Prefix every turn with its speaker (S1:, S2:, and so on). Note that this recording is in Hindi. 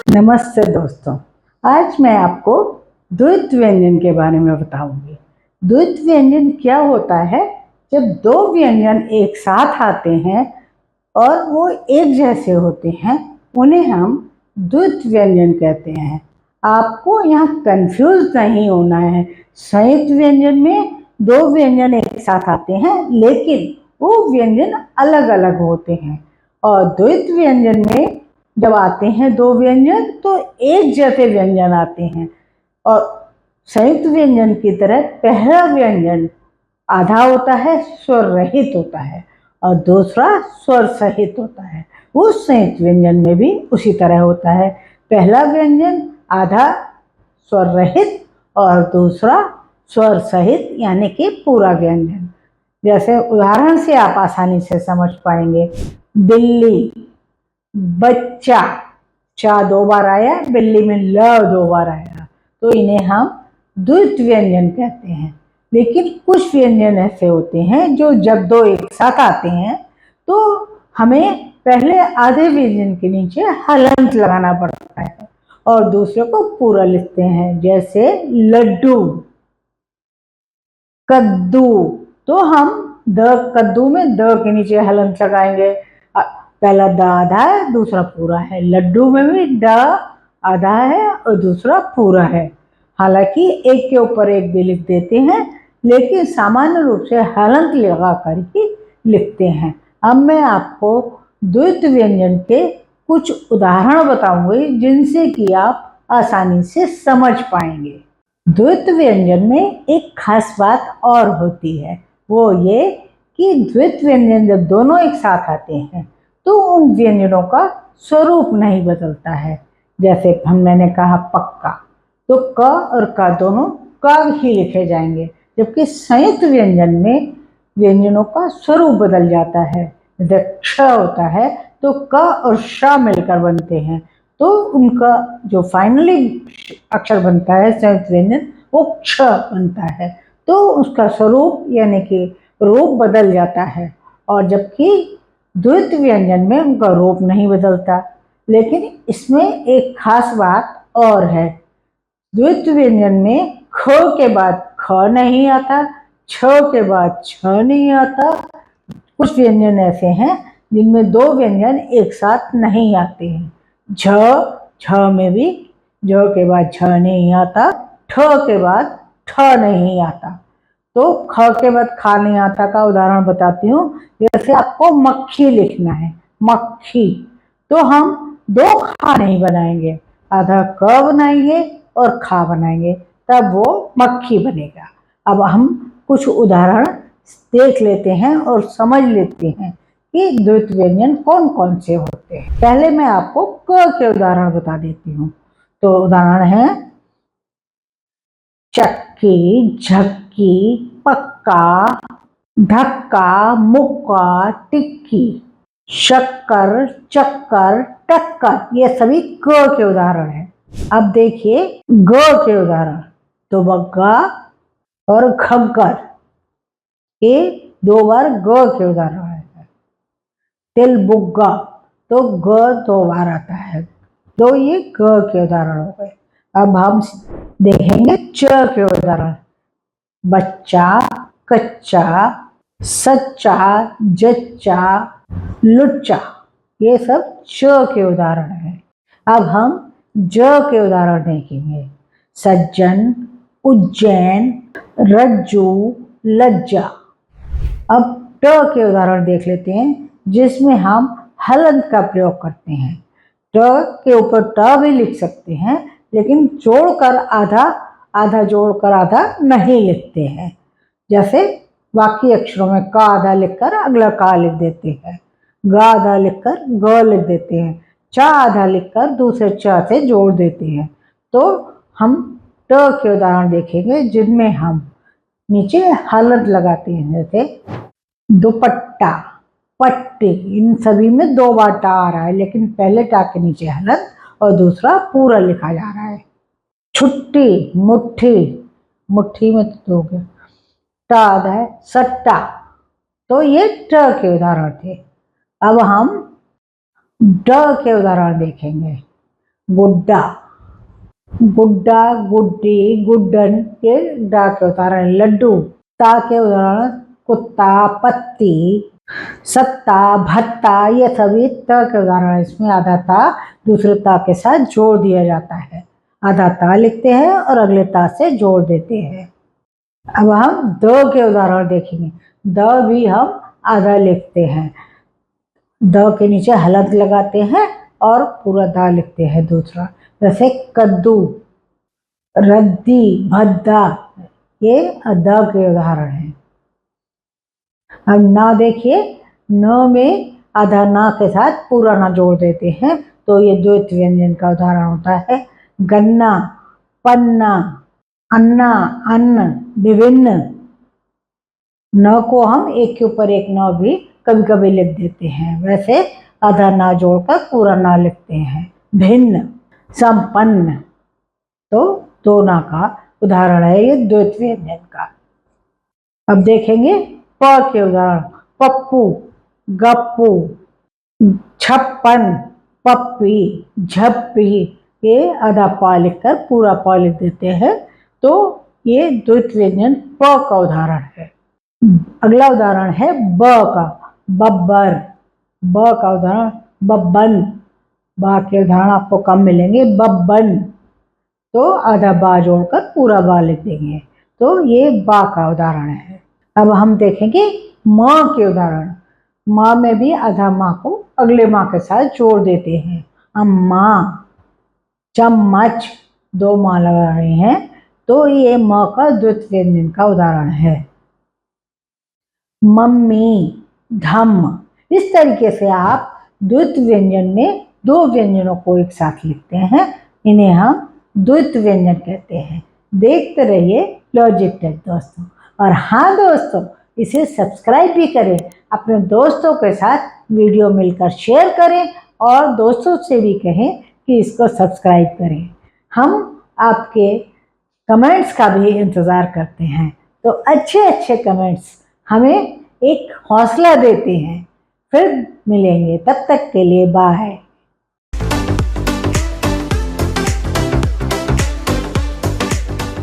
S1: नमस्ते दोस्तों। आज मैं आपको द्वित्व व्यंजन के बारे में बताऊंगी। द्वित्व व्यंजन क्या होता है? जब दो व्यंजन एक साथ आते हैं और वो एक जैसे होते हैं, उन्हें हम द्वित्व व्यंजन कहते हैं। आपको यहाँ कंफ्यूज नहीं होना है। संयुक्त व्यंजन में दो व्यंजन एक साथ आते हैं, लेकिन वो व्यंजन अलग अलग होते हैं। और द्वित्व व्यंजन में जब आते हैं दो व्यंजन, तो एक जैसे व्यंजन आते हैं। और संयुक्त व्यंजन की तरह पहला व्यंजन आधा होता है, स्वर रहित होता है, और दूसरा स्वर सहित होता है। उस संयुक्त व्यंजन में भी उसी तरह होता है। पहला व्यंजन आधा स्वर रहित और दूसरा स्वर सहित, यानी कि पूरा व्यंजन। जैसे उदाहरण से आप आसानी से समझ पाएंगे। बिल्ली, बच्चा, चा दो बार आया, बिल्ली में ल दो बार आया, तो इन्हें हम द्वित्व व्यंजन कहते हैं। लेकिन कुछ व्यंजन ऐसे होते हैं जो जब दो एक साथ आते हैं तो हमें पहले आधे व्यंजन के नीचे हलंत लगाना पड़ता है और दूसरे को पूरा लिखते हैं। जैसे लड्डू, कद्दू, तो हम कद्दू में द के नीचे हलंत लगाएंगे। पहला द आधा है, दूसरा पूरा है। लड्डू में भी ड आधा है और दूसरा पूरा है। हालांकि एक के ऊपर एक भी लिख देते हैं, लेकिन सामान्य रूप से हलंत लगा कर ही लिखते हैं। अब मैं आपको द्वित्व व्यंजन के कुछ उदाहरण बताऊंगी, जिनसे कि आप आसानी से समझ पाएंगे। द्वित्व व्यंजन में एक खास बात और होती है, वो ये कि द्वित्व व्यंजन जब दोनों एक साथ आते हैं तो उन व्यंजनों का स्वरूप नहीं बदलता है। जैसे मैंने कहा पक्का, तो क और क दोनों क ही लिखे जाएंगे, जबकि संयुक्त व्यंजन में व्यंजनों का स्वरूप बदल जाता है। जब क्ष होता है तो क और श मिलकर बनते हैं, तो उनका जो फाइनली अक्षर बनता है संयुक्त व्यंजन, वो क्ष बनता है। तो उसका स्वरूप यानी कि रूप बदल जाता है। और जबकि द्वित्व व्यंजन में उनका रूप नहीं बदलता। लेकिन इसमें एक खास बात और है। द्वित्व व्यंजन में ख के बाद ख नहीं आता, छ के बाद छ नहीं आता। कुछ व्यंजन ऐसे हैं जिनमें दो व्यंजन एक साथ नहीं आते हैं। झ में भी झ के बाद झ नहीं आता, ठ के बाद ठ नहीं आता। तो ख के बाद खा नहीं आता का उदाहरण बताती हूँ। जैसे आपको मक्खी लिखना है, मक्खी, तो हम दो खा नहीं बनाएंगे, आधा क बनाएंगे और खा बनाएंगे, तब वो मक्खी बनेगा। अब हम कुछ उदाहरण देख लेते हैं और समझ लेते हैं कि द्वित्व व्यंजन कौन कौन से होते हैं। पहले मैं आपको क के उदाहरण बता देती हूँ। तो उदाहरण है चक्की, झक्की, पक्का, धक्का, मुक्का, टिक्की, शक्कर, चक्कर, टक्कर, ये सभी क के उदाहरण हैं। अब देखिए ग के उदाहरण। तो बग्गा और खग्गर, ये दो बार ग के उदाहरण है। तिलबुग्गा, तो ग दो बार आता है, तो ये ग के उदाहरण हो गए। अब हम देखेंगे च के उदाहरण। बच्चा, कच्चा, सच्चा, जच्चा, लुच्चा, ये सब च के उदाहरण हैं। अब हम ज के उदाहरण देखेंगे। सज्जन, उज्जैन, रज्जू, लज्जा। अब ट के उदाहरण देख लेते हैं, जिसमें हम हलंत का प्रयोग करते हैं। ट के ऊपर ट भी लिख सकते हैं, लेकिन जोड़कर आधा, आधा जोड़कर आधा नहीं लिखते हैं। जैसे बाकी अक्षरों में का आधा लिखकर अगला का लिख देते हैं, ग आधा लिखकर ग लिख देते हैं, चा आधा लिखकर दूसरे च से जोड़ देते हैं। तो हम ट के उदाहरण देखेंगे, जिनमें हम नीचे हलंत लगाते हैं। जैसे दुपट्टा, पट्टी, इन सभी में दो बार टा आ रहा है, लेकिन पहले टा के नीचे हलंत और दूसरा पूरा लिखा जा रहा है। छुट्टी, मुट्ठी, मुट्ठी में तो दो गया, टा आधा है। सट्टा, तो ये ट के उदाहरण थे। अब हम ड के उदाहरण देखेंगे। गुड्डा, गुड्डा, गुड्डी, गुड्डन ये डा के उदाहरण। लड्डू, ता के उदाहरण कुत्ता, पत्ती, सत्ता, भत्ता, ये सभी त के उदाहरण है। इसमें आधा ता दूसरे ता के साथ जोड़ दिया जाता है। आधा ता लिखते हैं और अगले ता से जोड़ देते हैं। अब हम द के उदाहरण देखेंगे। द भी हम आधा लिखते हैं, द के नीचे हलंत लगाते हैं और पूरा दा लिखते हैं दूसरा। जैसे कद्दू, रद्दी, भद्दा, ये द के उदाहरण हैं। अब ना देखिए, न में आधा ना के साथ पूरा ना जोड़ देते हैं तो ये द्वित व्यंजन का उदाहरण होता है। गन्ना, पन्ना, अन्ना, अन्न, विभिन्न। न को हम एक के ऊपर एक न भी कभी कभी लिख देते हैं, वैसे आधा ना जोड़कर पूरा ना लिखते हैं। भिन्न, संपन्न, तो दो ना का उदाहरण है ये द्वित व्यंजन का। अब देखेंगे प के उदाहरण। पप्पू, गप्पू, छप्पन, पप्पी, झप्पी, ये आधा प लिखकर पूरा प लिख देते हैं तो ये द्वित व्यंजन प का उदाहरण है। अगला उदाहरण है ब का। बब्बर, ब का उदाहरण बब्बन, बा के उदाहरण आपको कम मिलेंगे। बब्बन, तो आधा बा जोड़कर पूरा बा लिख देंगे तो ये बा का उदाहरण है। अब हम देखेंगे माँ के उदाहरण। माँ में भी आधा माँ को अगले माँ के साथ जोड़ देते हैं। अम्मा, चम्मच, दो माँ लगा रहे हैं तो ये माँ का द्वित व्यंजन का उदाहरण है। मम्मी, धम्म, इस तरीके से आप द्वित व्यंजन में दो व्यंजनों को एक साथ लिखते हैं, इन्हें हम द्वित व्यंजन कहते हैं। देखते रहिए लॉजिक टेक दोस्तों। और हाँ दोस्तों, इसे सब्सक्राइब भी करें, अपने दोस्तों के साथ वीडियो मिलकर शेयर करें और दोस्तों से भी कहें कि इसको सब्सक्राइब करें। हम आपके कमेंट्स का भी इंतज़ार करते हैं, तो अच्छे अच्छे कमेंट्स हमें एक हौसला देते हैं। फिर मिलेंगे, तब तक के लिए बाय।